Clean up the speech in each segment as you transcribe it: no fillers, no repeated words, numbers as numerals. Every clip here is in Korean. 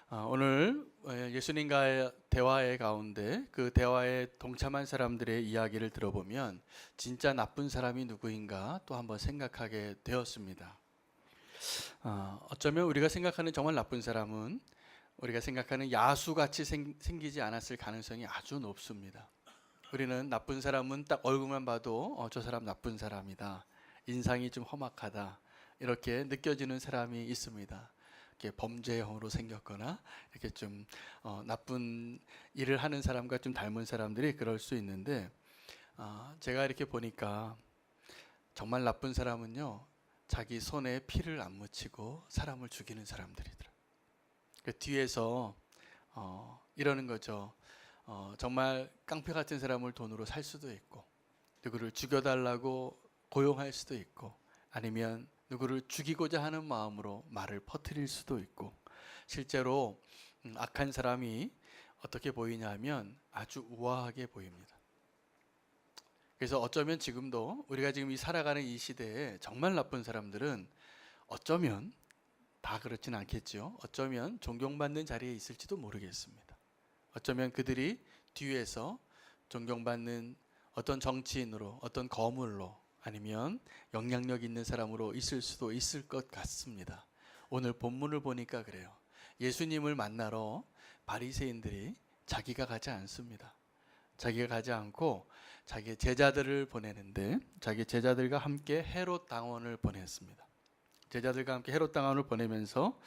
오늘 예수님과의 대화의 가운데 그 대화에 동참한 사람들의 이야기를 들어보면 진짜 나쁜 사람이 누구인가 또 한번 생각하게 되었습니다. 어쩌면 우리가 생각하는 정말 나쁜 사람은 우리가 생각하는 야수같이 생기지 않았을 가능성이 아주 높습니다. 우리는 나쁜 사람은 딱 얼굴만 봐도 저 사람 나쁜 사람이다, 인상이 좀 험악하다, 이렇게 느껴지는 사람이 있습니다. 이렇게 범죄형으로 생겼거나 이렇게 좀 나쁜 일을 하는 사람과 좀 닮은 사람들이 그럴 수 있는데, 제가 이렇게 보니까 정말 나쁜 사람은요, 자기 손에 피를 안 묻히고 사람을 죽이는 사람들이더라. 그 뒤에서 이러는 거죠. 정말 깡패 같은 사람을 돈으로 살 수도 있고, 누구를 죽여달라고 고용할 수도 있고, 아니면 누구를 죽이고자 하는 마음으로 말을 퍼뜨릴 수도 있고, 실제로 악한 사람이 어떻게 보이냐면 아주 우아하게 보입니다. 그래서 어쩌면 지금도 우리가 지금 살아가는 이 시대에 정말 나쁜 사람들은 어쩌면, 다 그렇진 않겠죠, 어쩌면 존경받는 자리에 있을지도 모르겠습니다. 어쩌면 그들이 뒤에서 존경받는 어떤 정치인으로, 어떤 거물로, 아니면 영향력 있는 사람으로 있을 수도 있을 것 같습니다. 오늘 본문을 보니까 그래요. 예수님을 만나러 바리새인들이 자기가 가지 않습니다. 자기가 가지 않고 자기 제자들을 보내는데, 자기 제자들과 함께 헤롯 당원을 보냈습니다. 제자들과 함께 헤롯 당원을 보내면서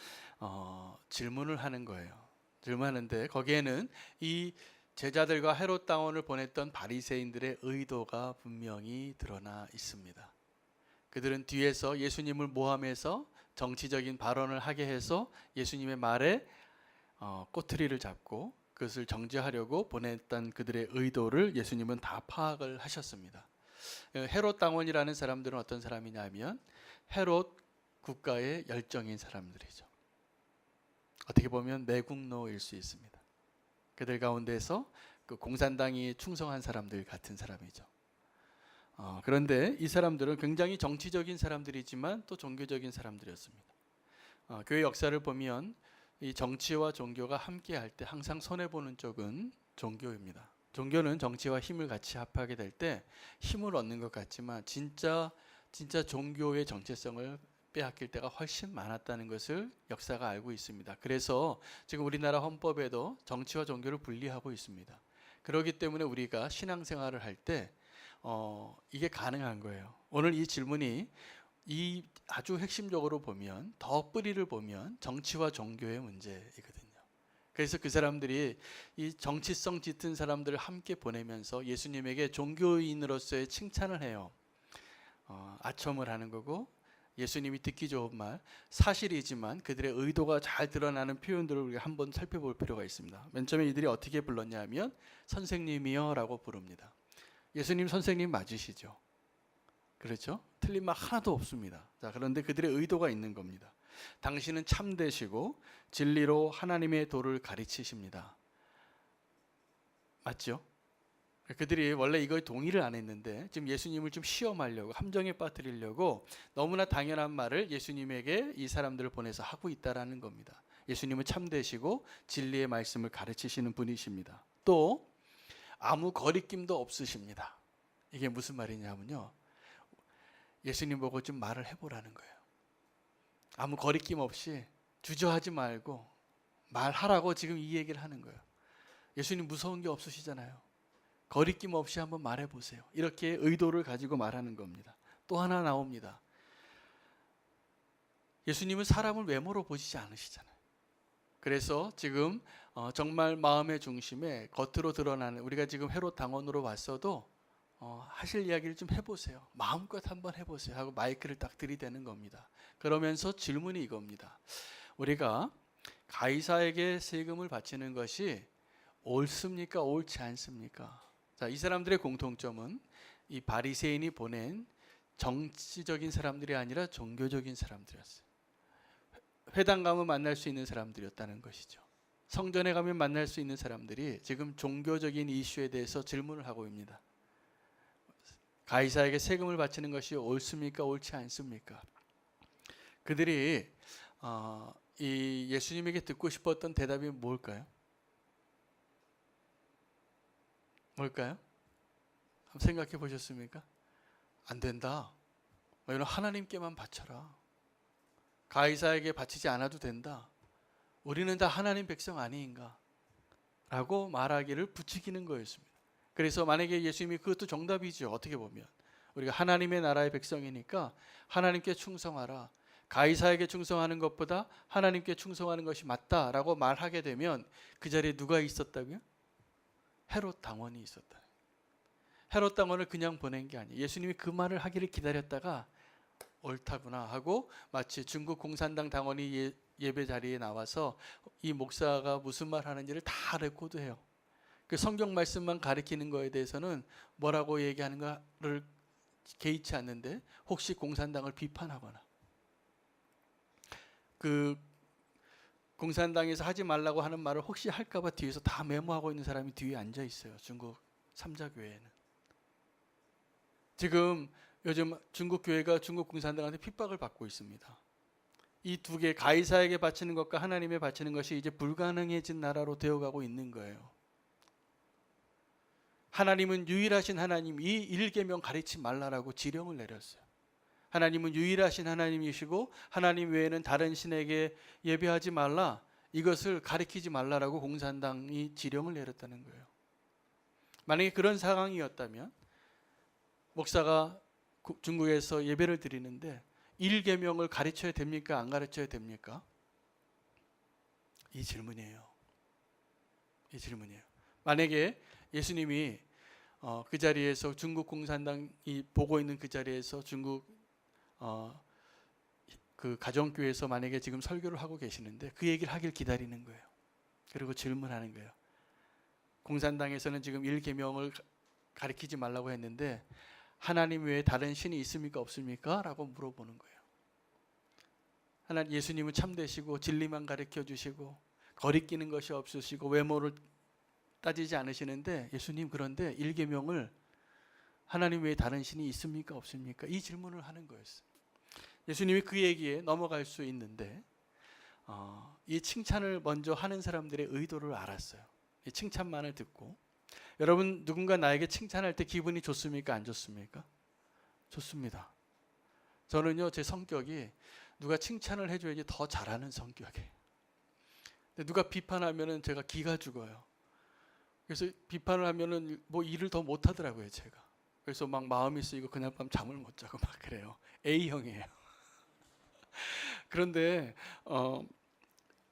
질문을 하는 거예요. 질문하는데 거기에는 이 제자들과 헤롯 당원을 보냈던 바리새인들의 의도가 분명히 드러나 있습니다. 그들은 뒤에서 예수님을 모함해서 정치적인 발언을 하게 해서 예수님의 말에 꼬투리를 잡고 그것을 정죄하려고 보냈던 그들의 의도를 예수님은 다 파악을 하셨습니다. 헤롯 당원이라는 사람들은 어떤 사람이냐면 헤롯 국가의 열정인 사람들이죠. 어떻게 보면 매국노일 수 있습니다. 그들 가운데서 그 공산당이 충성한 사람들 같은 사람이죠. 그런데 이 사람들은 굉장히 정치적인 사람들이지만 또 종교적인 사람들이었습니다. 교회 역사를 보면 이 정치와 종교가 함께 할 때 항상 손해보는 쪽은 종교입니다. 종교는 정치와 힘을 같이 합하게 될 때 힘을 얻는 것 같지만 진짜 종교의 정체성을 빼앗길 때가 훨씬 많았다는 것을 역사가 알고 있습니다. 그래서 지금 우리나라 헌법에도 정치와 종교를 분리하고 있습니다. 그렇기 때문에 우리가 신앙생활을 할 때 이게 가능한 거예요. 오늘 이 질문이 이 아주 핵심적으로 보면, 더 뿌리를 보면 정치와 종교의 문제이거든요. 그래서 그 사람들이 이 정치성 짙은 사람들을 함께 보내면서 예수님에게 종교인으로서의 칭찬을 해요. 아첨을 하는 거고, 예수님이 듣기 좋은 말, 사실이지만 그들의 의도가 잘 드러나는 표현들을 우리가 한번 살펴볼 필요가 있습니다. 맨 처음에 이들이 어떻게 불렀냐면 선생님이여 라고 부릅니다. 예수님 선생님 맞으시죠? 그렇죠? 틀린 말 하나도 없습니다. 자, 그런데 그들의 의도가 있는 겁니다. 당신은 참되시고 진리로 하나님의 도를 가르치십니다. 맞죠? 그들이 원래 이거에 동의를 안 했는데 지금 예수님을 좀 시험하려고, 함정에 빠뜨리려고 너무나 당연한 말을 예수님에게 이 사람들을 보내서 하고 있다라는 겁니다. 예수님은 참되시고 진리의 말씀을 가르치시는 분이십니다. 또 아무 거리낌도 없으십니다. 이게 무슨 말이냐면요, 예수님 보고 좀 말을 해보라는 거예요. 아무 거리낌 없이 주저하지 말고 말하라고 지금 이 얘기를 하는 거예요. 예수님 무서운 게 없으시잖아요. 거리낌 없이 한번 말해보세요. 이렇게 의도를 가지고 말하는 겁니다. 또 하나 나옵니다. 예수님은 사람을 외모로 보시지 않으시잖아요. 그래서 지금 정말 마음의 중심에 겉으로 드러나는, 우리가 지금 헤롯 당원으로 왔어도 하실 이야기를 좀 해보세요. 마음껏 한번 해보세요 하고 마이크를 딱 들이대는 겁니다. 그러면서 질문이 이겁니다. 우리가 가이사에게 세금을 바치는 것이 옳습니까? 옳지 않습니까? 자, 이 사람들의 공통점은 이 바리새인이 보낸 정치적인 사람들이 아니라 종교적인 사람들이었어요. 회당 가면 만날 수 있는 사람들이었다는 것이죠. 성전에 가면 만날 수 있는 사람들이 지금 종교적인 이슈에 대해서 질문을 하고 있습니다. 가이사에게 세금을 바치는 것이 옳습니까? 옳지 않습니까? 그들이 이 예수님에게 듣고 싶었던 대답이 뭘까요? 뭘까요? 한번 생각해 보셨습니까? 안 된다. 이런 하나님께만 바쳐라. 가이사에게 바치지 않아도 된다. 우리는 다 하나님 백성 아니인가? 라고 말하기를 부추기는 거였습니다. 그래서 만약에 예수님이 그것도 정답이죠. 어떻게 보면. 우리가 하나님의 나라의 백성이니까 하나님께 충성하라. 가이사에게 충성하는 것보다 하나님께 충성하는 것이 맞다라고 말하게 되면 그 자리에 누가 있었다고요? 헤롯 당원이 있었다. 헤롯 당원을 그냥 보낸 게 아니에요. 예수님이 그 말을 하기를 기다렸다가 옳다구나 하고 마치 중국 공산당 당원이 예배 자리에 나와서 이 목사가 무슨 말 하는지를 다 레코드해요. 그 성경 말씀만 가리키는 거에 대해서는 뭐라고 얘기하는 가를 개의치 않는데 혹시 공산당을 비판하거나 그 공산당에서 하지 말라고 하는 말을 혹시 할까봐 뒤에서 다 메모하고 있는 사람이 뒤에 앉아 있어요. 중국 삼자교회에는. 지금 요즘 중국 교회가 중국 공산당한테 핍박을 받고 있습니다. 이 두 개, 가이사에게 바치는 것과 하나님에 바치는 것이 이제 불가능해진 나라로 되어가고 있는 거예요. 하나님은 유일하신 하나님, 이 일계명 가르치지 말라라고 지령을 내렸어요. 하나님은 유일하신 하나님이시고 하나님 외에는 다른 신에게 예배하지 말라, 이것을 가르치지 말라라고 공산당이 지령을 내렸다는 거예요. 만약에 그런 상황이었다면 목사가 중국에서 예배를 드리는데 일계명을 가르쳐야 됩니까? 안 가르쳐야 됩니까? 이 질문이에요. 이 질문이에요. 만약에 예수님이 그 자리에서 중국 공산당이 보고 있는 그 자리에서 중국 그 가정교회에서 만약에 지금 설교를 하고 계시는데 그 얘기를 하길 기다리는 거예요. 그리고 질문하는 거예요. 공산당에서는 지금 일계명을 가르치지 말라고 했는데 하나님 외에 다른 신이 있습니까? 없습니까? 라고 물어보는 거예요. 하나님 예수님은 참되시고 진리만 가르쳐 주시고 거리끼는 것이 없으시고 외모를 따지지 않으시는데 예수님 그런데 일계명을 하나님 외에 다른 신이 있습니까? 없습니까? 이 질문을 하는 거였어요. 예수님이 그 얘기에 넘어갈 수 있는데 이 칭찬을 먼저 하는 사람들의 의도를 알았어요. 이 칭찬만을 듣고 여러분 누군가 나에게 칭찬할 때 기분이 좋습니까? 안 좋습니까? 좋습니다. 저는요 제 성격이 누가 칭찬을 해줘야지 더 잘하는 성격이에요. 근데 누가 비판하면은 제가 기가 죽어요. 그래서 비판을 하면은 뭐 일을 더 못하더라고요 제가. 그래서 막 마음이 쓰이고 그날 밤 잠을 못 자고 막 그래요. A형이에요. 그런데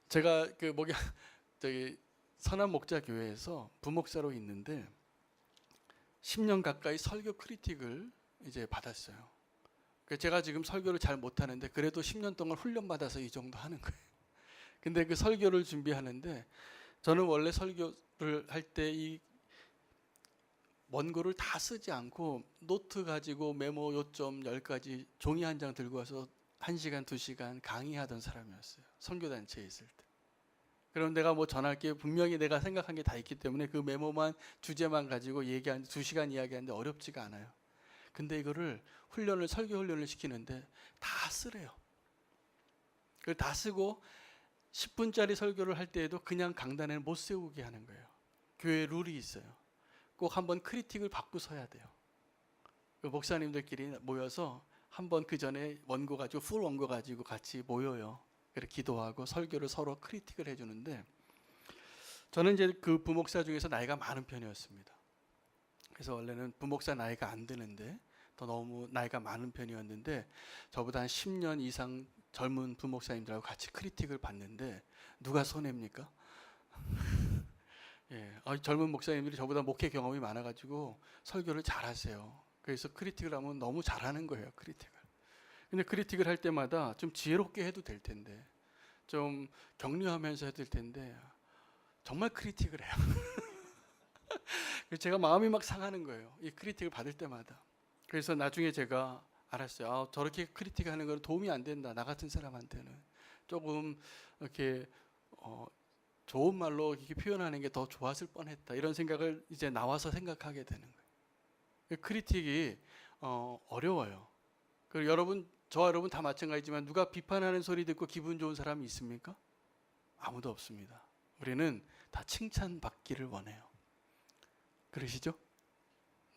제가 그 저기 선한 목자 교회에서 부목사로 있는데 10년 가까이 설교 크리틱을 이제 받았어요. 제가 지금 설교를 잘 못하는데 그래도 10년 동안 훈련 받아서 이 정도 하는 거예요. 근데 그 설교를 준비하는데 저는 원래 설교를 할 때 이 원고를 다 쓰지 않고 노트 가지고 메모 요점 10가지 종이 한 장 들고 와서 1시간, 2시간 강의하던 사람이었어요. 선교단체에 있을 때. 그럼 내가 뭐 전할 게 분명히 내가 생각한 게 다 있기 때문에 그 메모만 주제만 가지고 얘기하는데 2시간 이야기하는데 어렵지가 않아요. 근데 이거를 설교 훈련을 시키는데 다 쓰래요. 그걸 다 쓰고 10분짜리 설교를 할 때에도 그냥 강단에 못 세우게 하는 거예요. 교회 룰이 있어요. 꼭 한번 크리틱을 받고 서야 돼요. 목사님들끼리 모여서 한번 그 전에 원고 가지고 풀 원고 가지고 같이 모여요. 그래서 기도하고 설교를 서로 크리틱을 해주는데 저는 이제 그 부목사 중에서 나이가 많은 편이었습니다. 그래서 원래는 부목사 나이가 안 되는데 더 너무 나이가 많은 편이었는데 저보다 한 10년 이상 젊은 부목사님들하고 같이 크리틱을 받는데 누가 손해입니까? 예, 젊은 목사님들이 저보다 목회 경험이 많아가지고 설교를 잘하세요. 그래서 크리틱을 하면 너무 잘하는 거예요, 크리틱을. 근데 크리틱을 할 때마다 좀 지혜롭게 해도 될 텐데, 좀 격려하면서 해도 될 텐데, 정말 크리틱을 해요. 그래서 제가 마음이 막 상하는 거예요, 이 크리틱을 받을 때마다. 그래서 나중에 제가 알았어요. 저렇게 크리틱하는 건 도움이 안 된다. 나 같은 사람한테는 조금 이렇게 좋은 말로 이렇게 표현하는 게 더 좋았을 뻔했다. 이런 생각을 이제 나와서 생각하게 되는 거예요. 크리틱이 어려워요. 그리고 여러분 저와 여러분 다 마찬가지지만 누가 비판하는 소리 듣고 기분 좋은 사람이 있습니까? 아무도 없습니다. 우리는 다 칭찬받기를 원해요. 그러시죠?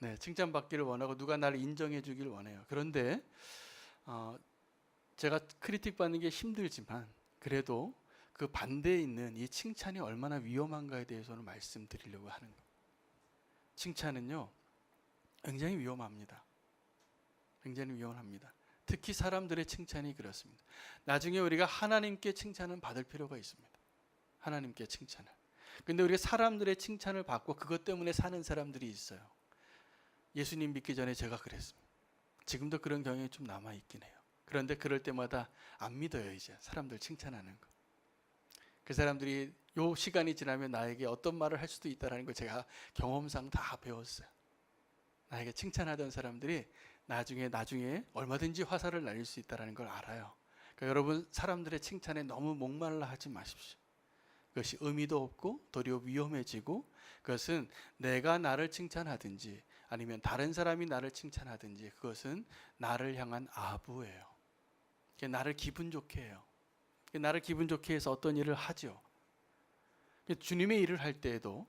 네, 칭찬받기를 원하고 누가 나를 인정해 주길 원해요. 그런데 제가 크리틱 받는 게 힘들지만 그래도 그 반대에 있는 이 칭찬이 얼마나 위험한가에 대해서는 말씀드리려고 하는 거예요. 칭찬은요, 굉장히 위험합니다. 굉장히 위험합니다. 특히 사람들의 칭찬이 그렇습니다. 나중에 우리가 하나님께 칭찬은 받을 필요가 있습니다. 하나님께 칭찬을. 근데 우리가 사람들의 칭찬을 받고 그것 때문에 사는 사람들이 있어요. 예수님 믿기 전에 제가 그랬습니다. 지금도 그런 경향이 좀 남아있긴 해요. 그런데 그럴 때마다 안 믿어요. 이제 사람들 칭찬하는 거. 그 사람들이 요 시간이 지나면 나에게 어떤 말을 할 수도 있다는 걸 제가 경험상 다 배웠어요. 나에게 칭찬하던 사람들이 나중에 얼마든지 화살을 날릴 수 있다는 걸 알아요. 그러니까 여러분, 사람들의 칭찬에 너무 목말라 하지 마십시오. 그것이 의미도 없고 도리어 위험해지고, 그것은 내가 나를 칭찬하든지 아니면 다른 사람이 나를 칭찬하든지 그것은 나를 향한 아부예요. 나를 기분 좋게 해요. 나를 기분 좋게 해서 어떤 일을 하죠. 주님의 일을 할 때에도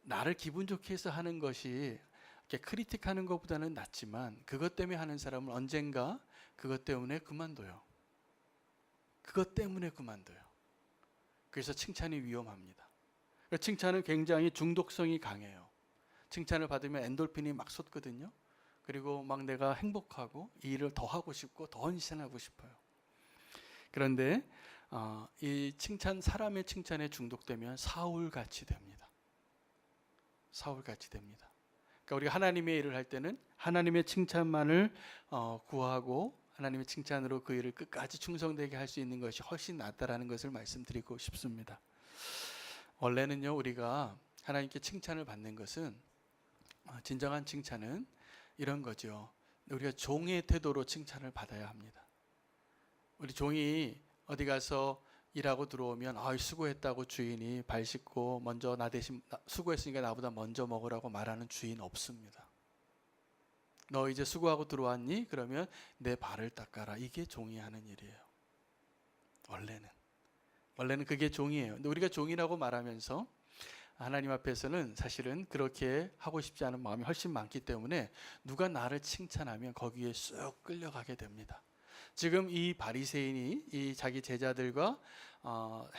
나를 기분 좋게 해서 하는 것이 크리틱하는 것보다는 낫지만, 그것 때문에 하는 사람은 언젠가 그것 때문에 그만둬요. 그것 때문에 그만둬요. 그래서 칭찬이 위험합니다. 칭찬은 굉장히 중독성이 강해요. 칭찬을 받으면 엔돌핀이 막 솟거든요. 그리고 막 내가 행복하고 이 일을 더 하고 싶고 더 헌신하고 싶어요. 그런데 이 칭찬, 사람의 칭찬에 중독되면 사울같이 됩니다. 사울같이 됩니다. 그러니까 우리가 하나님의 일을 할 때는 하나님의 칭찬만을 구하고 하나님의 칭찬으로 그 일을 끝까지 충성되게 할 수 있는 것이 훨씬 낫다라는 것을 말씀드리고 싶습니다. 원래는요, 우리가 하나님께 칭찬을 받는 것은, 진정한 칭찬은 이런 거죠. 우리가 종의 태도로 칭찬을 받아야 합니다. 우리 종이 어디 가서 일하고 들어오면 수고했다고 주인이 발 씻고 먼저 나 대신 수고했으니까 나보다 먼저 먹으라고 말하는 주인 없습니다. 너 이제 수고하고 들어왔니? 그러면 내 발을 닦아라. 이게 종이 하는 일이에요. 원래는 그게 종이에요. 근데 우리가 종이라고 말하면서 하나님 앞에서는 사실은 그렇게 하고 싶지 않은 마음이 훨씬 많기 때문에 누가 나를 칭찬하면 거기에 쑥 끌려가게 됩니다. 지금 이 바리새인이 이 자기 제자들과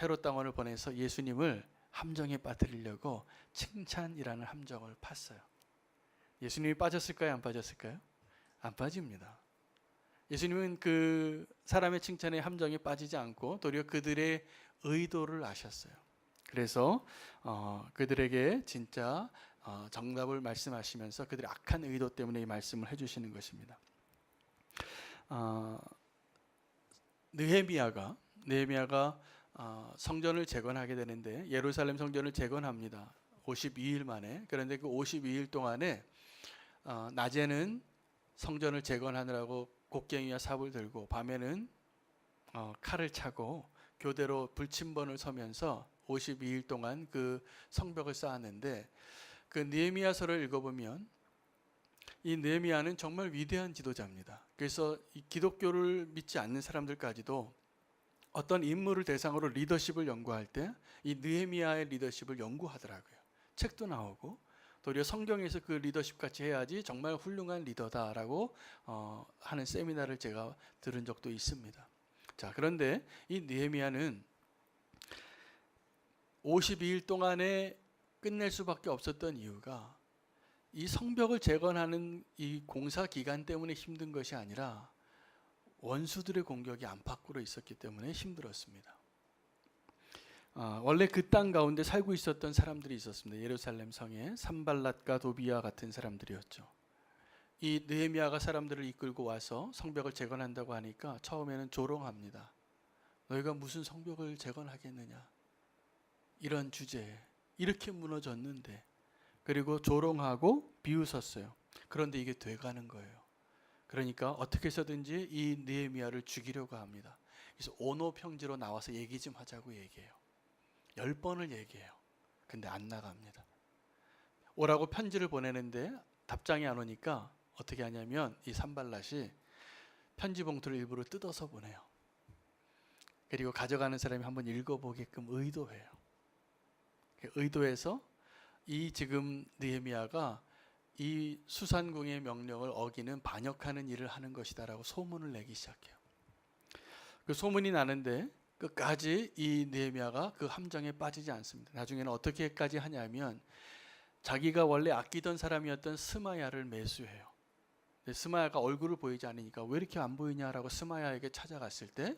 헤롯 당원을 보내서 예수님을 함정에 빠뜨리려고 칭찬이라는 함정을 팠어요. 예수님이 빠졌을까요? 안 빠졌을까요? 안 빠집니다. 예수님은 그 사람의 칭찬에 함정에 빠지지 않고 도리어 그들의 의도를 아셨어요. 그래서 그들에게 진짜 정답을 말씀하시면서 그들의 악한 의도 때문에 이 말씀을 해주시는 것입니다. 느헤미야가 성전을 재건하게 되는데, 예루살렘 성전을 재건합니다. 52일 만에. 그런데 그 52일 동안에 낮에는 성전을 재건하느라고 곡괭이와 삽을 들고, 밤에는 칼을 차고 교대로 불침번을 서면서 52일 동안 그 성벽을 쌓았는데, 그 느헤미야서를 읽어보면 이 느헤미야는 정말 위대한 지도자입니다. 그래서 이 기독교를 믿지 않는 사람들까지도 어떤 인물을 대상으로 리더십을 연구할 때 이 느헤미야의 리더십을 연구하더라고요. 책도 나오고 도리어 성경에서 그 리더십 같이 해야지 정말 훌륭한 리더다라고 하는 세미나를 제가 들은 적도 있습니다. 자, 그런데 이 느헤미야는 52일 동안에 끝낼 수밖에 없었던 이유가 이 성벽을 재건하는 이 공사 기간 때문에 힘든 것이 아니라 원수들의 공격이 안팎으로 있었기 때문에 힘들었습니다. 원래 그 땅 가운데 살고 있었던 사람들이 있었습니다. 예루살렘 성에 산발랏과 도비야 같은 사람들이었죠. 이 느헤미야가 사람들을 이끌고 와서 성벽을 재건한다고 하니까 처음에는 조롱합니다. 너희가 무슨 성벽을 재건하겠느냐, 이런 주제에 이렇게 무너졌는데. 그리고 조롱하고 비웃었어요. 그런데 이게 돼가는 거예요. 그러니까 어떻게 해서든지 이 느헤미야를 죽이려고 합니다. 그래서 오노평지로 나와서 얘기 좀 하자고 얘기해요. 10번을 얘기해요. 근데 안 나갑니다. 오라고 편지를 보내는데 답장이 안 오니까 어떻게 하냐면 이 산발랏이 편지 봉투를 일부러 뜯어서 보내요. 그리고 가져가는 사람이 한번 읽어보게끔 의도해요. 의도해서 이 지금 느헤미야가 이 수산궁의 명령을 어기는 반역하는 일을 하는 것이다라고 소문을 내기 시작해요. 그 소문이 나는데 끝까지 이 느헤미야가 그 함정에 빠지지 않습니다. 나중에는 어떻게까지 하냐면 자기가 원래 아끼던 사람이었던 스마야를 매수해요. 스마야가 얼굴을 보이지 않으니까 왜 이렇게 안 보이냐라고 스마야에게 찾아갔을 때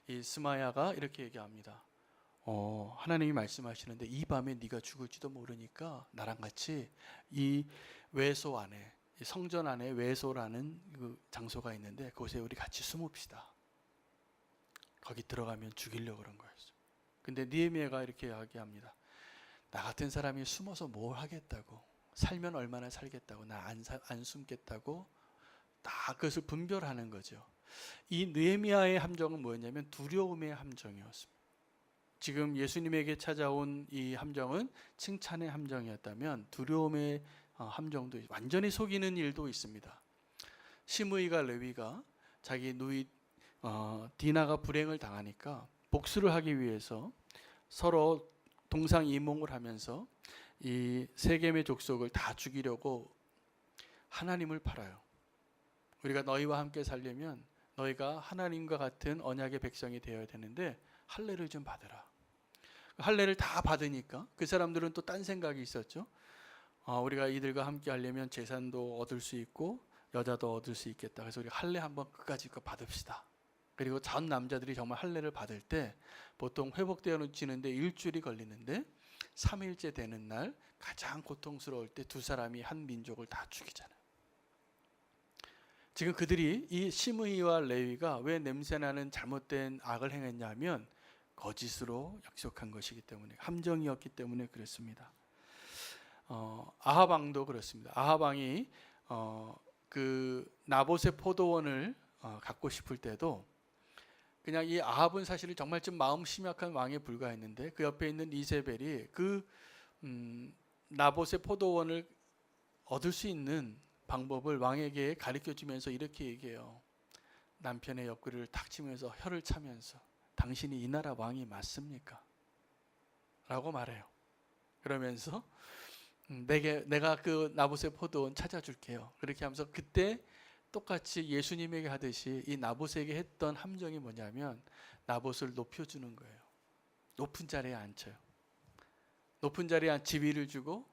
이 스마야가 이렇게 얘기합니다. 하나님이 말씀하시는데 이 밤에 네가 죽을지도 모르니까 나랑 같이 이 외소 안에, 이 성전 안에 외소라는 그 장소가 있는데 그곳에 우리 같이 숨읍시다. 거기 들어가면 죽이려고 그런 거였어요. 근데 느헤미야가 이렇게 이야기합니다. 나 같은 사람이 숨어서 뭘 하겠다고, 살면 얼마나 살겠다고, 나 안 숨겠다고 다 그것을 분별하는 거죠. 이 느헤미야의 함정은 뭐였냐면 두려움의 함정이었습니다. 지금 예수님에게 찾아온 이 함정은 칭찬의 함정이었다면 두려움의 함정도 완전히 속이는 일도 있습니다. 시므이가 레위가 자기 누이 디나가 불행을 당하니까 복수를 하기 위해서 서로 동상이몽을 하면서 이 세겜의 족속을 다 죽이려고 하나님을 팔아요. 우리가 너희와 함께 살려면 너희가 하나님과 같은 언약의 백성이 되어야 되는데 할례를 좀 받으라. 할례를 다 받으니까 그 사람들은 또 딴 생각이 있었죠. 우리가 이들과 함께 하려면 재산도 얻을 수 있고 여자도 얻을 수 있겠다. 그래서 우리 할례 한번 끝까지 받읍시다. 그리고 전 남자들이 정말 할례를 받을 때 보통 회복되어지는데 일주일이 걸리는데 3일째 되는 날 가장 고통스러울 때 두 사람이 한 민족을 다 죽이잖아요. 지금 그들이 이 시므이와 레위가 왜 냄새나는 잘못된 악을 행했냐면 거짓으로 약속한 것이기 때문에, 함정이었기 때문에 그렇습니다. 아합 왕도 그렇습니다. 아합 왕이 그 나봇의 포도원을 갖고 싶을 때도 그냥 이 아합은 사실 정말 좀 마음 심약한 왕에 불과했는데 그 옆에 있는 이세벨이 그 나봇의 포도원을 얻을 수 있는 방법을 왕에게 가르쳐주면서 이렇게 얘기해요. 남편의 옆구리를 탁 치면서 혀를 차면서 당신이 이 나라 왕이 맞습니까? 라고 말해요. 그러면서 내가 그 나봇의 포도원 찾아줄게요. 그렇게 하면서 그때 똑같이 예수님에게 하듯이 이 나봇에게 했던 함정이 뭐냐면 나봇을 높여주는 거예요. 높은 자리에 앉혀요. 높은 자리에 지위를 주고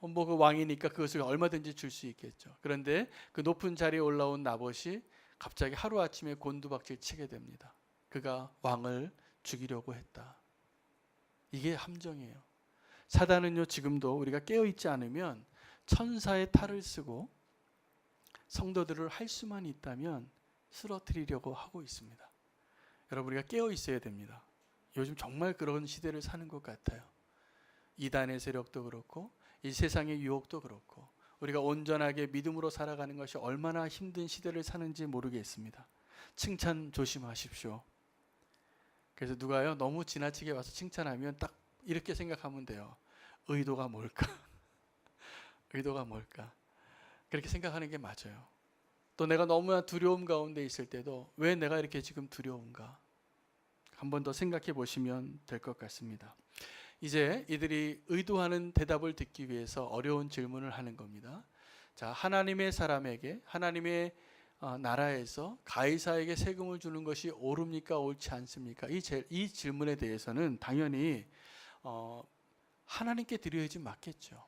뭐 그 왕이니까 그것을 얼마든지 줄 수 있겠죠. 그런데 그 높은 자리에 올라온 나봇이 갑자기 하루아침에 곤두박질 치게 됩니다. 그가 왕을 죽이려고 했다. 이게 함정이에요. 사단은요 지금도 우리가 깨어있지 않으면 천사의 탈을 쓰고 성도들을 할 수만 있다면 쓰러뜨리려고 하고 있습니다. 여러분 우리가 깨어있어야 됩니다. 요즘 정말 그런 시대를 사는 것 같아요. 이단의 세력도 그렇고 이 세상의 유혹도 그렇고 우리가 온전하게 믿음으로 살아가는 것이 얼마나 힘든 시대를 사는지 모르겠습니다. 칭찬 조심하십시오. 그래서 누가요 너무 지나치게 와서 칭찬하면 딱 이렇게 생각하면 돼요. 의도가 뭘까? 의도가 뭘까? 그렇게 생각하는 게 맞아요. 또 내가 너무나 두려움 가운데 있을 때도 왜 내가 이렇게 지금 두려운가? 한 번 더 생각해 보시면 될 것 같습니다. 이제 이들이 의도하는 대답을 듣기 위해서 어려운 질문을 하는 겁니다. 자, 하나님의 사람에게 하나님의 나라에서 가이사에게 세금을 주는 것이 옳습니까? 옳지 않습니까? 이 질문에 대해서는 당연히 하나님께 드려야지 맞겠죠.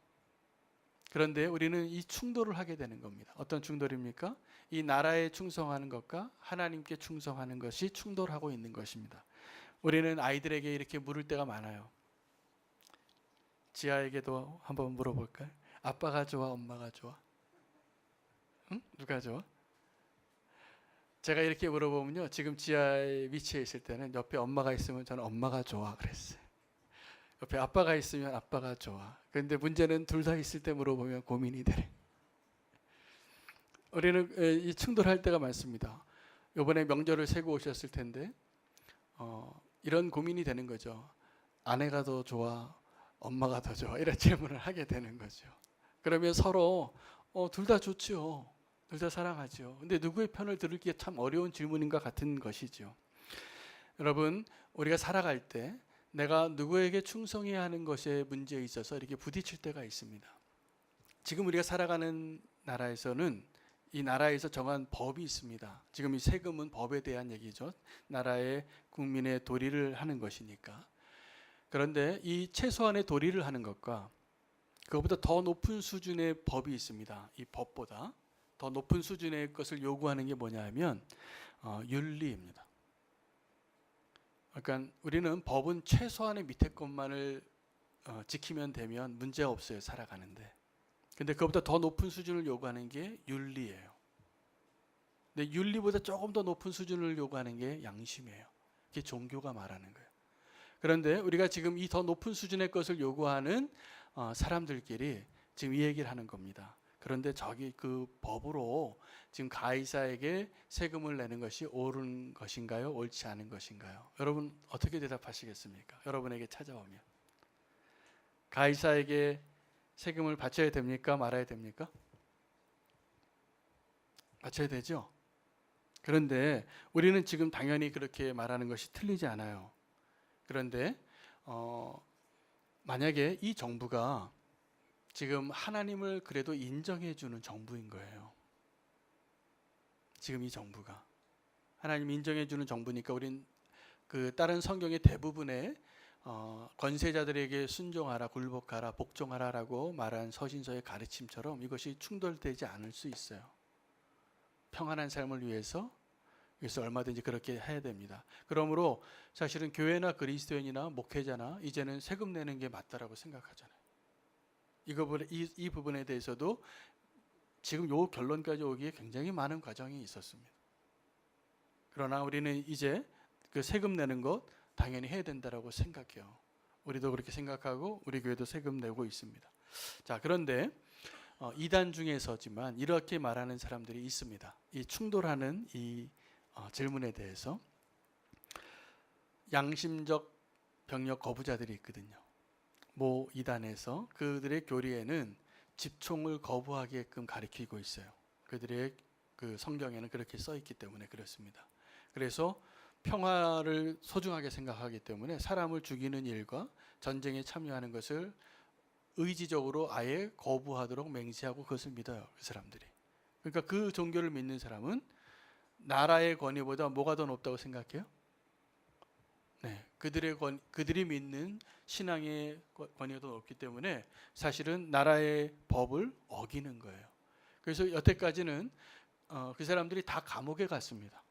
그런데 우리는 이 충돌을 하게 되는 겁니다. 어떤 충돌입니까? 이 나라에 충성하는 것과 하나님께 충성하는 것이 충돌하고 있는 것입니다. 우리는 아이들에게 이렇게 물을 때가 많아요. 지아에게도 한번 물어볼까요? 아빠가 좋아, 엄마가 좋아? 응? 누가 좋아? 제가 이렇게 물어보면요, 지금 지하의 위치에 있을 때는 옆에 엄마가 있으면 저는 엄마가 좋아 그랬어요. 옆에 아빠가 있으면 아빠가 좋아. 그런데 문제는 둘 다 있을 때 물어보면 고민이 되네. 우리는 이 충돌할 때가 많습니다. 이번에 명절을 세고 오셨을 텐데 이런 고민이 되는 거죠. 아내가 더 좋아, 엄마가 더 좋아, 이런 질문을 하게 되는 거죠. 그러면 서로 둘 다 좋죠. 둘 다 사랑하죠. 근데 누구의 편을 들을게 참 어려운 질문인가 같은 것이죠. 여러분, 우리가 살아갈 때 내가 누구에게 충성해야 하는 것에 문제에 있어서 이렇게 부딪힐 때가 있습니다. 지금 우리가 살아가는 나라에서는 이 나라에서 정한 법이 있습니다. 지금 이 세금은 법에 대한 얘기죠. 나라의 국민의 도리를 하는 것이니까. 그런데 이 최소한의 도리를 하는 것과 그것보다 더 높은 수준의 법이 있습니다. 이 법보다 더 높은 수준의 것을 요구하는 게 뭐냐 하면 윤리입니다. 그러니까 우리는 법은 최소한의 밑에 것만을 지키면 되면 문제 없어요, 살아가는데. 근데 그것보다 더 높은 수준을 요구하는 게 윤리예요. 근데 윤리보다 조금 더 높은 수준을 요구하는 게 양심이에요. 그게 종교가 말하는 거예요. 그런데 우리가 지금 이 더 높은 수준의 것을 요구하는 사람들끼리 지금 이 얘기를 하는 겁니다. 그런데 저기 그 법으로 지금 가이사에게 세금을 내는 것이 옳은 것인가요? 옳지 않은 것인가요? 여러분 어떻게 대답하시겠습니까? 여러분에게 찾아오면 가이사에게 세금을 바쳐야 됩니까? 말아야 됩니까? 바쳐야 되죠. 그런데 우리는 지금 당연히 그렇게 말하는 것이 틀리지 않아요. 그런데 만약에 이 정부가 지금 하나님을 그래도 인정해 주는 정부인 거예요. 지금 이 정부가 하나님 인정해 주는 정부니까 우린 그 다른 성경의 대부분의 권세자들에게 순종하라, 굴복하라, 복종하라라고 말한 서신서의 가르침처럼 이것이 충돌되지 않을 수 있어요. 평안한 삶을 위해서 그래서 얼마든지 그렇게 해야 됩니다. 그러므로 사실은 교회나 그리스도인이나 목회자나 이제는 세금 내는 게 맞다라고 생각하잖아요. 이 부분에 대해서도 지금 요 결론까지 오기에 굉장히 많은 과정이 있었습니다. 그러나 우리는 이제 그 세금 내는 것 당연히 해야 된다라고 생각해요. 우리도 그렇게 생각하고 우리 교회도 세금 내고 있습니다. 자, 그런데 이단 중에서지만 이렇게 말하는 사람들이 있습니다. 이 충돌하는 이 질문에 대해서 양심적 병력 거부자들이 있거든요. 모 이단에서 그들의 교리에는 집총을 거부하게끔 가리키고 있어요. 그들의 그 성경에는 그렇게 써 있기 때문에 그렇습니다. 그래서 평화를 소중하게 생각하기 때문에 사람을 죽이는 일과 전쟁에 참여하는 것을 의지적으로 아예 거부하도록 맹세하고 그것을 믿어요. 그 사람들이. 그러니까 그 종교를 믿는 사람은 나라의 권위보다 뭐가 더 높다고 생각해요? 네, 그들이 믿는 신앙의 권위가 더 높기 때문에 사실은 나라의 법을 어기는 거예요. 그래서 여태까지는 그 사람들이 다 감옥에 갔습니다.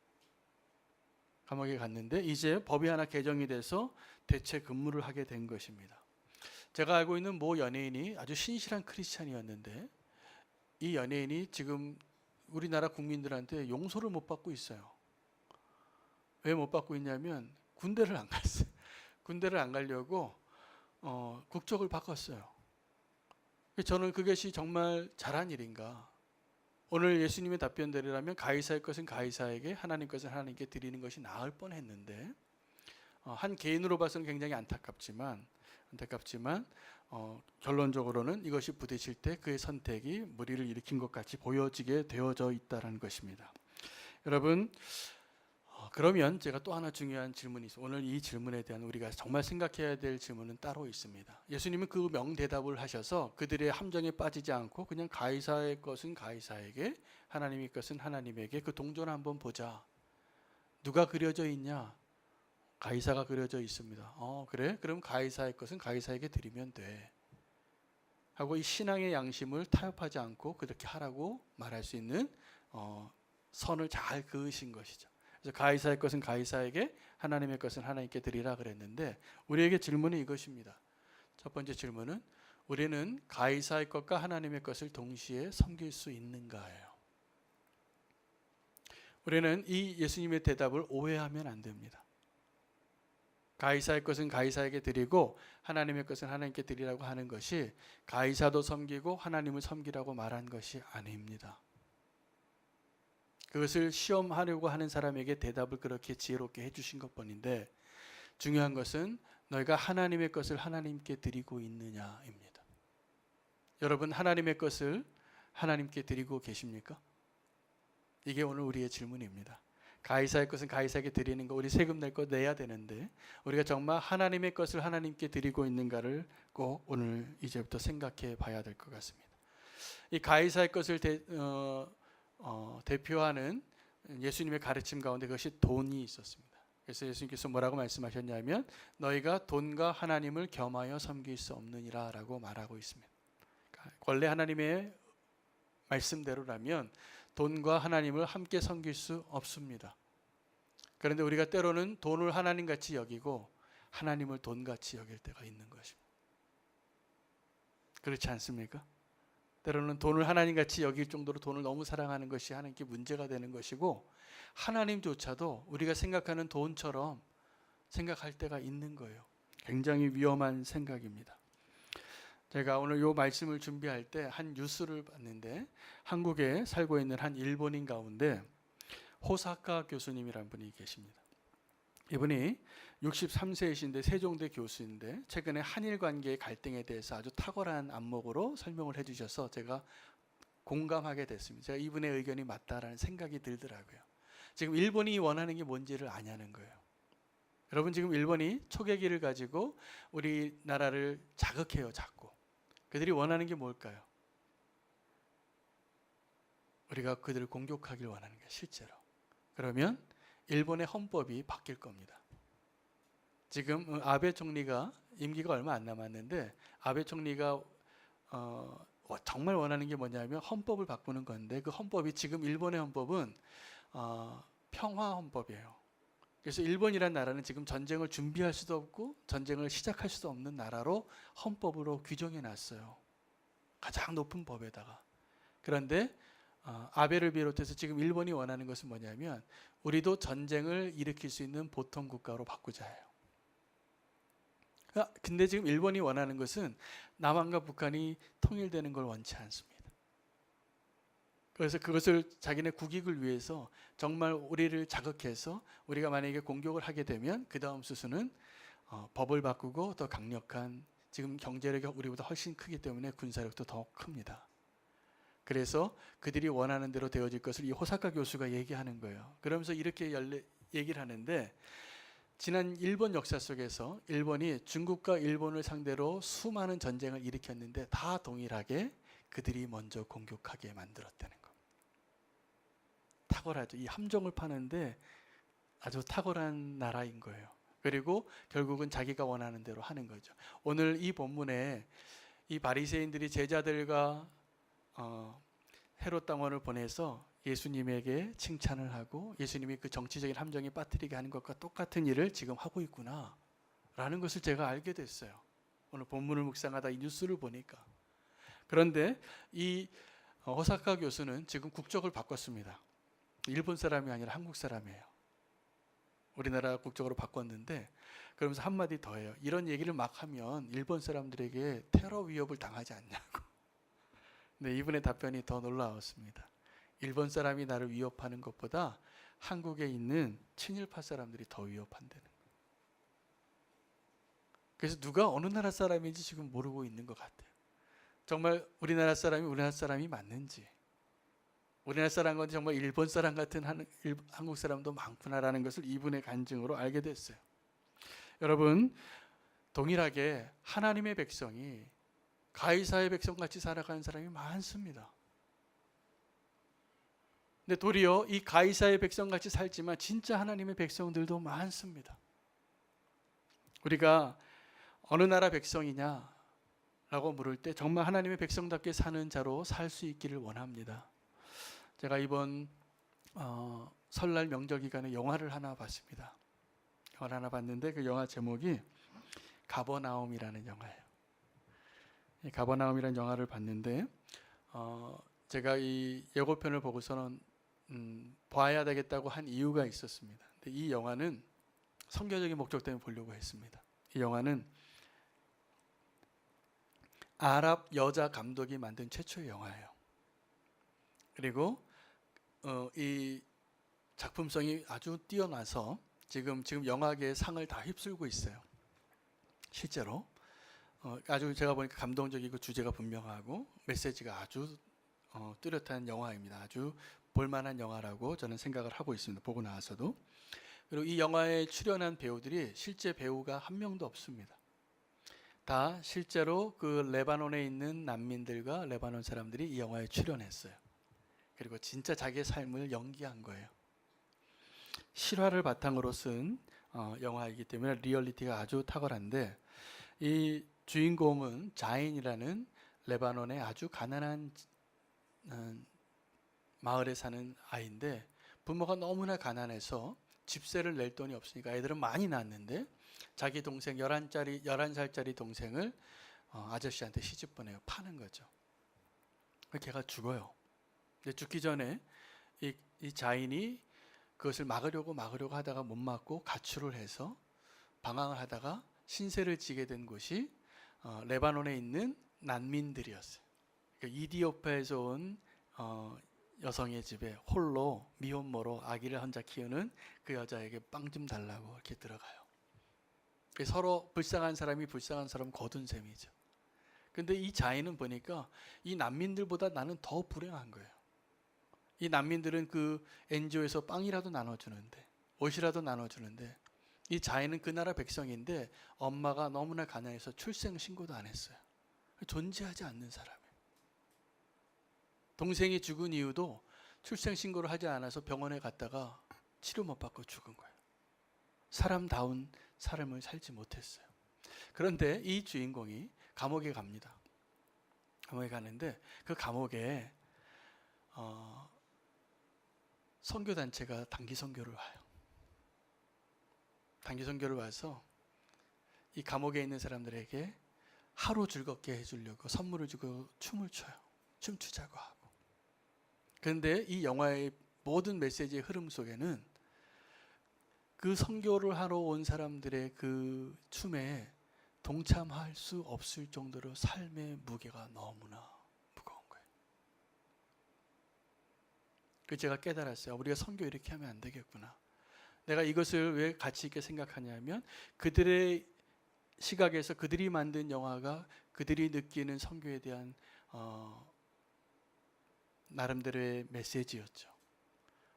감옥에 갔는데 이제 법이 하나 개정이 돼서 대체 근무를 하게 된 것입니다. 제가 알고 있는 모 연예인이 아주 신실한 크리스찬이었는데 이 연예인이 지금 우리나라 국민들한테 용서를 못 받고 있어요. 왜 못 받고 있냐면 군대를 안 갔어요. 군대를 안 가려고 국적을 바꿨어요. 저는 그것이 정말 잘한 일인가. 오늘 예수님의 답변대로라면 가이사의 것은 가이사에게 하나님 것은 하나님께 드리는 것이 나을 뻔했는데 한 개인으로 봐서는 굉장히 안타깝지만 결론적으로는 이것이 부딪힐 때 그의 선택이 무리를 일으킨 것 같이 보여지게 되어져 있다는 것입니다. 여러분 그러면 제가 또 하나 중요한 질문이 있어요. 오늘 이 질문에 대한 우리가 정말 생각해야 될 질문은 따로 있습니다. 예수님은 그 명대답을 하셔서 그들의 함정에 빠지지 않고 그냥 가이사의 것은 가이사에게 하나님의 것은 하나님에게 그 동전 한번 보자. 누가 그려져 있냐? 가이사가 그려져 있습니다. 그래? 그럼 가이사의 것은 가이사에게 드리면 돼. 하고 이 신앙의 양심을 타협하지 않고 그렇게 하라고 말할 수 있는 선을 잘 그으신 것이죠. 그래서 가이사의 것은 가이사에게 하나님의 것은 하나님께 드리라 그랬는데 우리에게 질문은 이것입니다. 첫 번째 질문은 우리는 가이사의 것과 하나님의 것을 동시에 섬길 수 있는가예요. 우리는 이 예수님의 대답을 오해하면 안 됩니다. 가이사의 것은 가이사에게 드리고 하나님의 것은 하나님께 드리라고 하는 것이 가이사도 섬기고 하나님을 섬기라고 말한 것이 아닙니다. 그것을 시험하려고 하는 사람에게 대답을 그렇게 지혜롭게 해주신 것뿐인데 중요한 것은 너희가 하나님의 것을 하나님께 드리고 있느냐입니다. 여러분 하나님의 것을 하나님께 드리고 계십니까? 이게 오늘 우리의 질문입니다. 가이사의 것은 가이사에게 드리는 거, 우리 세금 낼 거 내야 되는데 우리가 정말 하나님의 것을 하나님께 드리고 있는가를 꼭 오늘 이제부터 생각해 봐야 될 것 같습니다. 이 가이사의 것을 대표하는 예수님의 가르침 가운데 그것이 돈이 있었습니다. 그래서 예수님께서 뭐라고 말씀하셨냐면 너희가 돈과 하나님을 겸하여 섬길 수 없느니라 라고 말하고 있습니다. 원래 하나님의 말씀대로라면 돈과 하나님을 함께 섬길 수 없습니다. 그런데 우리가 때로는 돈을 하나님같이 여기고 하나님을 돈같이 여길 때가 있는 것입니다. 그렇지 않습니까? 때로는 돈을 하나님같이 여길 정도로 돈을 너무 사랑하는 것이 하나님께 문제가 되는 것이고 하나님조차도 우리가 생각하는 돈처럼 생각할 때가 있는 거예요. 굉장히 위험한 생각입니다. 제가 오늘 이 말씀을 준비할 때 한 뉴스를 봤는데 한국에 살고 있는 한 일본인 가운데 호사카 교수님이라는 분이 계십니다. 이분이 63세이신데 세종대 교수인데 최근에 한일 관계의 갈등에 대해서 아주 탁월한 안목으로 설명을 해주셔서 제가 공감하게 됐습니다. 제가 이분의 의견이 맞다라는 생각이 들더라고요. 지금 일본이 원하는 게 뭔지를 아냐는 거예요. 여러분 지금 일본이 초계기를 가지고 우리나라를 자극해요. 자꾸. 그들이 원하는 게 뭘까요? 우리가 그들을 공격하길 원하는 게 실제로. 그러면 일본의 헌법이 바뀔 겁니다. 지금 아베 총리가 임기가 얼마 안 남았는데 아베 총리가 정말 원하는 게 뭐냐면 헌법을 바꾸는 건데 그 헌법이 지금 일본의 헌법은 평화 헌법이에요. 그래서 일본이라는 나라는 지금 전쟁을 준비할 수도 없고 전쟁을 시작할 수도 없는 나라로 헌법으로 규정해 놨어요. 가장 높은 법에다가. 그런데 아베를 비롯해서 지금 일본이 원하는 것은 뭐냐면 우리도 전쟁을 일으킬 수 있는 보통 국가로 바꾸자예요. 근데 지금 일본이 원하는 것은 남한과 북한이 통일되는 걸 원치 않습니다. 그래서 그것을 자기네 국익을 위해서 정말 우리를 자극해서 우리가 만약에 공격을 하게 되면 그 다음 수순은 법을 바꾸고 더 강력한 지금 경제력이 우리보다 훨씬 크기 때문에 군사력도 더 큽니다. 그래서 그들이 원하는 대로 되어질 것을 이 호사카 교수가 얘기하는 거예요. 그러면서 이렇게 얘기를 하는데 지난 일본 역사 속에서 일본이 중국과 일본을 상대로 수많은 전쟁을 일으켰는데 다 동일하게 그들이 먼저 공격하게 만들었다는 겁니다. 탁월하죠. 이 함정을 파는데 아주 탁월한 나라인 거예요. 그리고 결국은 자기가 원하는 대로 하는 거죠. 오늘 이 본문에 이 바리새인들이 제자들과 헤롯 당원을 보내서 예수님에게 칭찬을 하고 예수님이 그 정치적인 함정에 빠뜨리게 하는 것과 똑같은 일을 지금 하고 있구나 라는 것을 제가 알게 됐어요. 오늘 본문을 묵상하다 이 뉴스를 보니까. 그런데 이 호사카 교수는 지금 국적을 바꿨습니다. 일본 사람이 아니라 한국 사람이에요. 우리나라 국적으로 바꿨는데 그러면서 한마디 더 해요. 이런 얘기를 막 하면 일본 사람들에게 테러 위협을 당하지 않냐고. 근데 이분의 답변이 더 놀라웠습니다. 일본 사람이 나를 위협하는 것보다 한국에 있는 친일파 사람들이 더 위협한다는 거예요. 그래서 누가 어느 나라 사람인지 지금 모르고 있는 것 같아요. 정말 우리나라 사람이 맞는지, 우리나라 사람 건지 정말 일본 사람 같은 한국 사람도 많구나라는 것을 이분의 간증으로 알게 됐어요. 여러분, 동일하게 하나님의 백성이 가이사의 백성같이 살아가는 사람이 많습니다. 근데 도리어 이 가이사의 백성같이 살지만 진짜 하나님의 백성들도 많습니다. 우리가 어느 나라 백성이냐 라고 물을 때 정말 하나님의 백성답게 사는 자로 살 수 있기를 원합니다. 제가 이번 설날 명절 기간에 영화를 하나 봤습니다. 영화를 하나 봤는데 그 영화 제목이 가버나움이라는 영화예요. 가버나움이라는 영화를 봤는데 제가 이 예고편을 보고서는 봐야 되겠다고 한 이유가 있었습니다. 근데 이 영화는 선교적인 목적 때문에 보려고 했습니다. 이 영화는 아랍 여자 감독이 만든 최초의 영화예요. 그리고 이 작품성이 아주 뛰어나서 지금 영화계의 상을 다 휩쓸고 있어요. 실제로 아주 제가 보니까 감동적이고 주제가 분명하고 메시지가 아주 뚜렷한 영화입니다. 아주 볼만한 영화라고 저는 생각을 하고 있습니다. 보고 나와서도. 그리고 이 영화에 출연한 배우들이 실제 배우가 한 명도 없습니다. 다 실제로 그 레바논에 있는 난민들과 레바논 사람들이 이 영화에 출연했어요. 그리고 진짜 자기의 삶을 연기한 거예요. 실화를 바탕으로 쓴 영화이기 때문에 리얼리티가 아주 탁월한데, 이 주인공은 자인이라는 레바논의 아주 가난한 마을에 사는 아이인데, 부모가 너무나 가난해서 집세를 낼 돈이 없으니까 애들은 많이 낳았는데 자기 동생 11살짜리 동생을 아저씨한테 시집 보내요. 파는 거죠. 걔가 죽어요. 근데 죽기 전에 이 자인이 그것을 막으려고 하다가 못 막고 가출을 해서 방황을 하다가 신세를 지게 된 곳이 레바논에 있는 난민들이었어요. 그러니까 이디오피아에서 온 여성의 집에 홀로 미혼모로 아기를 혼자 키우는 그 여자에게 빵 좀 달라고 이렇게 들어가요. 서로 불쌍한 사람이 불쌍한 사람 거둔 셈이죠. 근데 이 자인은 보니까 이 난민들보다 나는 더 불행한 거예요. 이 난민들은 그 NGO에서 빵이라도 나눠주는데, 옷이라도 나눠주는데, 이 자인은 그 나라 백성인데 엄마가 너무나 가난해서 출생 신고도 안 했어요. 존재하지 않는 사람이에요. 동생이 죽은 이유도 출생 신고를 하지 않아서 병원에 갔다가 치료 못 받고 죽은 거예요. 사람다운 삶을 살지 못했어요. 그런데 이 주인공이 감옥에 갑니다. 감옥에 가는데 그 감옥에 선교단체가 단기 선교를 와요. 단기 선교를 와서 이 감옥에 있는 사람들에게 하루 즐겁게 해주려고 선물을 주고 춤을 춰요. 춤추자고 하고. 그런데 이 영화의 모든 메시지의 흐름 속에는 그 선교를 하러 온 사람들의 그 춤에 동참할 수 없을 정도로 삶의 무게가 너무나 무거운 거예요. 그 제가 깨달았어요. 우리가 선교 이렇게 하면 안 되겠구나. 내가 이것을 왜 가치 있게 생각하냐면 그들의 시각에서 그들이 만든 영화가 그들이 느끼는 선교에 대한 나름대로의 메시지였죠.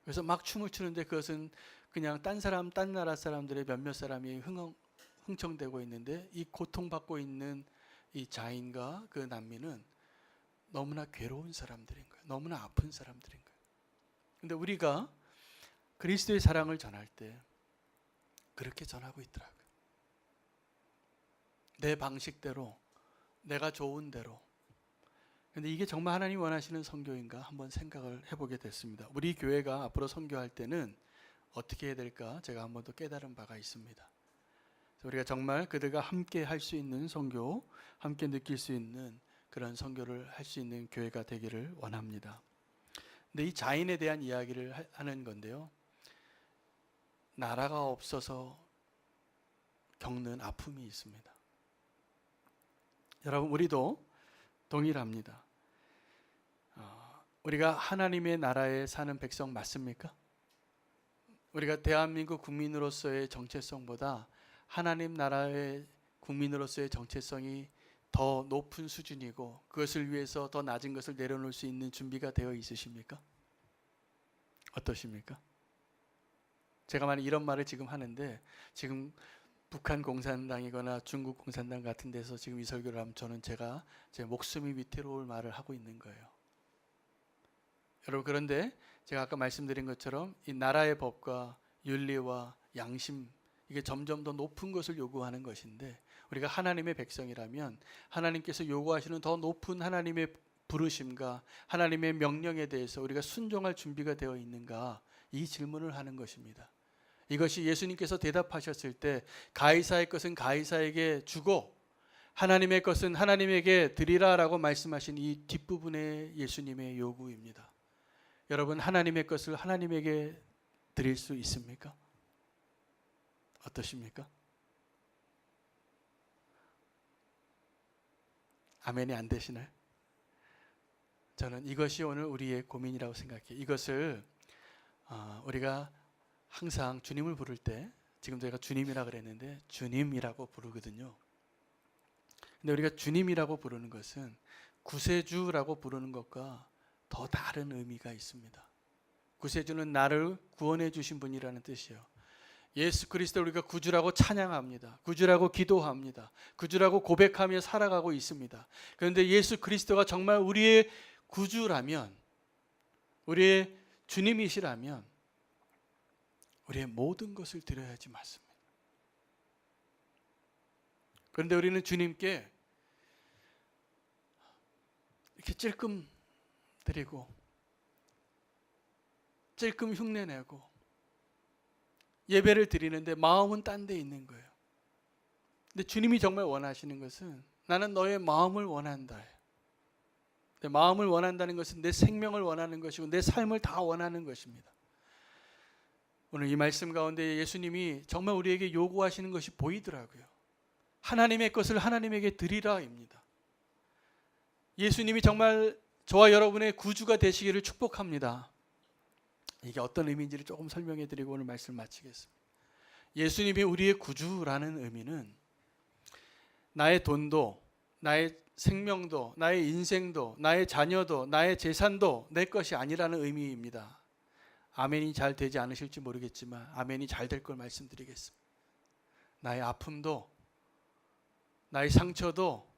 그래서 막 춤을 추는데 그것은 그냥 딴 나라 사람들의 몇몇 사람이 흥청대고 있는데, 이 고통받고 있는 이 자인과 그 난민은 너무나 괴로운 사람들인 거예요. 너무나 아픈 사람들인 거예요. 근데 우리가 그리스도의 사랑을 전할 때 그렇게 전하고 있더라고요. 내 방식대로, 내가 좋은 대로. 근데 이게 정말 하나님 원하시는 선교인가 한번 생각을 해보게 됐습니다. 우리 교회가 앞으로 선교할 때는 어떻게 해야 될까 제가 한번 더 깨달은 바가 있습니다. 우리가 정말 그들과 함께 할 수 있는 선교, 함께 느낄 수 있는 그런 선교를 할 수 있는 교회가 되기를 원합니다. 근데 이 자인에 대한 이야기를 하는 건데요. 나라가 없어서 겪는 아픔이 있습니다. 여러분, 우리도 동일합니다. 우리가 하나님의 나라에 사는 백성 맞습니까? 우리가 대한민국 국민으로서의 정체성보다 하나님 나라의 국민으로서의 정체성이 더 높은 수준이고 그것을 위해서 더 낮은 것을 내려놓을 수 있는 준비가 되어 있으십니까? 어떠십니까? 제가 만약 이런 말을 지금 하는데 지금 북한 공산당이거나 중국 공산당 같은 데서 지금 이 설교를 하면 저는 제 목숨이 위태로울 말을 하고 있는 거예요. 여러분, 그런데 제가 아까 말씀드린 것처럼 이 나라의 법과 윤리와 양심, 이게 점점 더 높은 것을 요구하는 것인데, 우리가 하나님의 백성이라면 하나님께서 요구하시는 더 높은 하나님의 부르심과 하나님의 명령에 대해서 우리가 순종할 준비가 되어 있는가, 이 질문을 하는 것입니다. 이것이 예수님께서 대답하셨을 때 가이사의 것은 가이사에게 주고 하나님의 것은 하나님에게 드리라라고 말씀하신 이 뒷부분의 예수님의 요구입니다. 여러분, 하나님의 것을 하나님에게 드릴 수 있습니까? 어떠십니까? 아멘이 안 되시나요? 저는 이것이 오늘 우리의 고민이라고 생각해요. 이것을 우리가 항상 주님을 부를 때, 지금 저희가 주님이라 그랬는데 주님이라고 부르거든요. 근데 우리가 주님이라고 부르는 것은 구세주라고 부르는 것과 더 다른 의미가 있습니다. 구세주는 나를 구원해 주신 분이라는 뜻이에요. 예수 그리스도를 우리가 구주라고 찬양합니다. 구주라고 기도합니다. 구주라고 고백하며 살아가고 있습니다. 그런데 예수 그리스도가 정말 우리의 구주라면, 우리의 주님이시라면 우리의 모든 것을 드려야지 맞습니다. 그런데 우리는 주님께 이렇게 찔끔 드리고 찔끔 흉내내고 예배를 드리는데 마음은 딴 데 있는 거예요. 근데 주님이 정말 원하시는 것은 나는 너의 마음을 원한다. 내 마음을 원한다는 것은 내 생명을 원하는 것이고 내 삶을 다 원하는 것입니다. 오늘 이 말씀 가운데 예수님이 정말 우리에게 요구하시는 것이 보이더라고요. 하나님의 것을 하나님에게 드리라입니다. 예수님이 정말 저와 여러분의 구주가 되시기를 축복합니다. 이게 어떤 의미인지를 조금 설명해 드리고 오늘 말씀 마치겠습니다. 예수님이 우리의 구주라는 의미는 나의 돈도, 나의 생명도, 나의 인생도, 나의 자녀도, 나의 재산도 내 것이 아니라는 의미입니다. 아멘이 잘 되지 않으실지 모르겠지만 아멘이 잘 될 걸 말씀드리겠습니다. 나의 아픔도, 나의 상처도,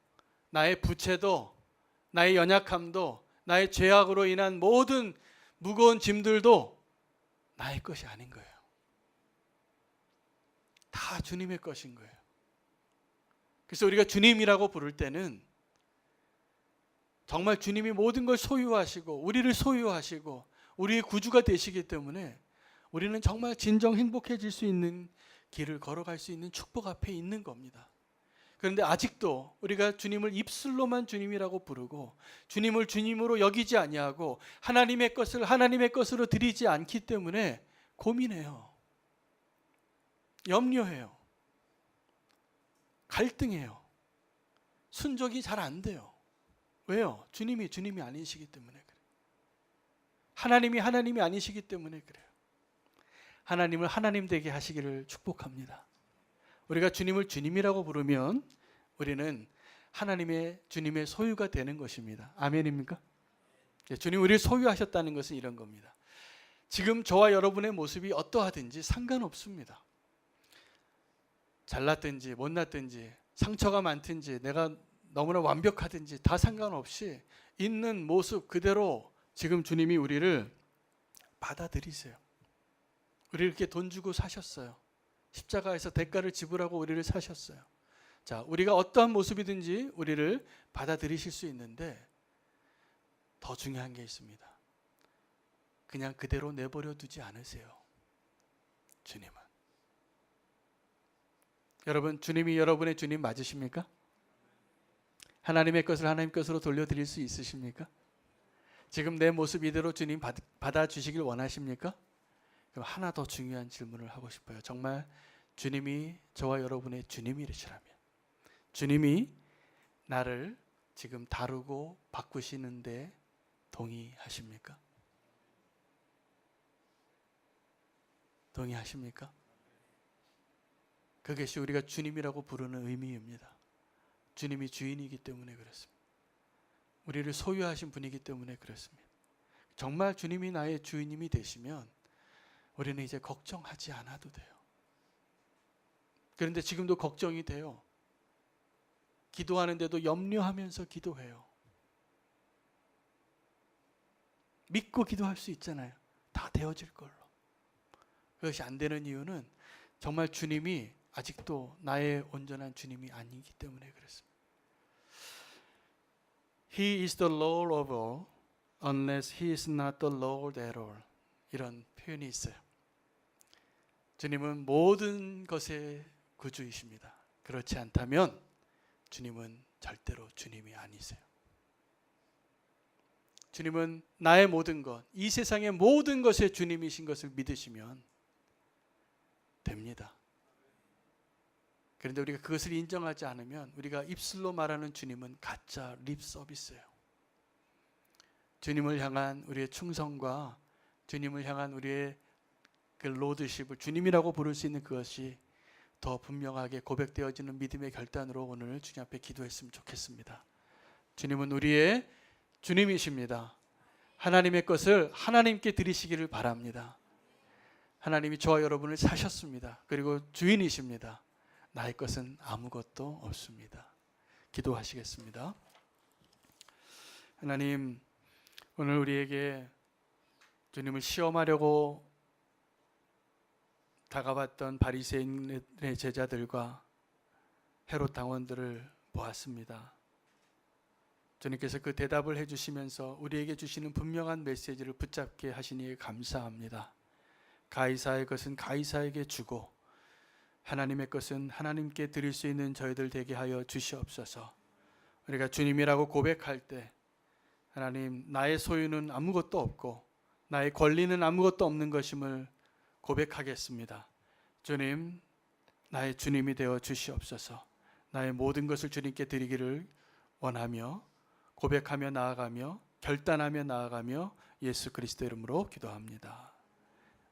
나의 부채도, 나의 연약함도, 나의 죄악으로 인한 모든 무거운 짐들도 나의 것이 아닌 거예요. 다 주님의 것인 거예요. 그래서 우리가 주님이라고 부를 때는 정말 주님이 모든 걸 소유하시고 우리를 소유하시고 우리의 구주가 되시기 때문에 우리는 정말 진정 행복해질 수 있는 길을 걸어갈 수 있는 축복 앞에 있는 겁니다. 그런데 아직도 우리가 주님을 입술로만 주님이라고 부르고 주님을 주님으로 여기지 아니하고 하나님의 것을 하나님의 것으로 드리지 않기 때문에 고민해요. 염려해요. 갈등해요. 순종이 잘 안 돼요. 왜요? 주님이 아니시기 때문에 그래요. 하나님이 아니시기 때문에 그래요. 하나님을 하나님 되게 하시기를 축복합니다. 우리가 주님을 주님이라고 부르면 우리는 주님의 소유가 되는 것입니다. 아멘입니까? 주님 우리를 소유하셨다는 것은 이런 겁니다. 지금 저와 여러분의 모습이 어떠하든지 상관없습니다. 잘났든지 못났든지 상처가 많든지 내가 너무나 완벽하든지 다 상관없이 있는 모습 그대로 지금 주님이 우리를 받아들이세요. 우리를 이렇게 돈 주고 사셨어요. 십자가에서 대가를 지불하고 우리를 사셨어요. 자, 우리가 어떠한 모습이든지 우리를 받아들이실 수 있는데 더 중요한 게 있습니다. 그냥 그대로 내버려 두지 않으세요. 주님은. 여러분, 주님이 여러분의 주님 맞으십니까? 하나님의 것을 하나님 것으로 돌려드릴 수 있으십니까? 지금 내 모습 이대로 주님 받아주시길 원하십니까? 그럼 하나 더 중요한 질문을 하고 싶어요. 정말 주님이 저와 여러분의 주님이시라면 주님이 나를 지금 다루고 바꾸시는데 동의하십니까? 동의하십니까? 그것이 우리가 주님이라고 부르는 의미입니다. 주님이 주인이기 때문에 그렇습니다. 우리를 소유하신 분이기 때문에 그렇습니다. 정말 주님이 나의 주인님이 되시면 우리는 이제 걱정하지 않아도 돼요. 그런데 지금도 걱정이 돼요. 기도하는데도 염려하면서 기도해요. 믿고 기도할 수 있잖아요. 다 되어질 걸로. 그것이 안 되는 이유는 정말 주님이 아직도 나의 온전한 주님이 아니기 때문에 그렇습니다. He is the Lord of all, unless He is not the Lord at all. 이런 표현이 있어요. 주님은 모든 것의 구주이십니다. 그렇지 않다면 주님은 절대로 주님이 아니세요. 주님은 나의 모든 것, 이 세상의 모든 것의 주님이신 것을 믿으시면 됩니다. 그런데 우리가 그것을 인정하지 않으면 우리가 입술로 말하는 주님은 가짜 립 서비스예요. 주님을 향한 우리의 충성과 주님을 향한 우리의 그 로드십을 주님이라고 부를 수 있는 그것이 더 분명하게 고백되어지는 믿음의 결단으로 오늘 주님 앞에 기도했으면 좋겠습니다. 주님은 우리의 주님이십니다. 하나님의 것을 하나님께 드리시기를 바랍니다. 하나님이 저와 여러분을 사셨습니다. 그리고 주인이십니다. 나의 것은 아무것도 없습니다. 기도하시겠습니다. 하나님, 오늘 우리에게 주님을 시험하려고 다가왔던 바리새인의 제자들과 헤롯 당원들을 보았습니다. 주님께서 그 대답을 해주시면서 우리에게 주시는 분명한 메시지를 붙잡게 하시니 감사합니다. 가이사의 것은 가이사에게 주고 하나님의 것은 하나님께 드릴 수 있는 저희들 되게 하여 주시옵소서. 우리가 주님이라고 고백할 때 하나님, 나의 소유는 아무것도 없고 나의 권리는 아무것도 없는 것임을 고백하겠습니다. 주님, 나의 주님이 되어 주시옵소서. 나의 모든 것을 주님께 드리기를 원하며 고백하며 나아가며 결단하며 나아가며 예수 그리스도 이름으로 기도합니다.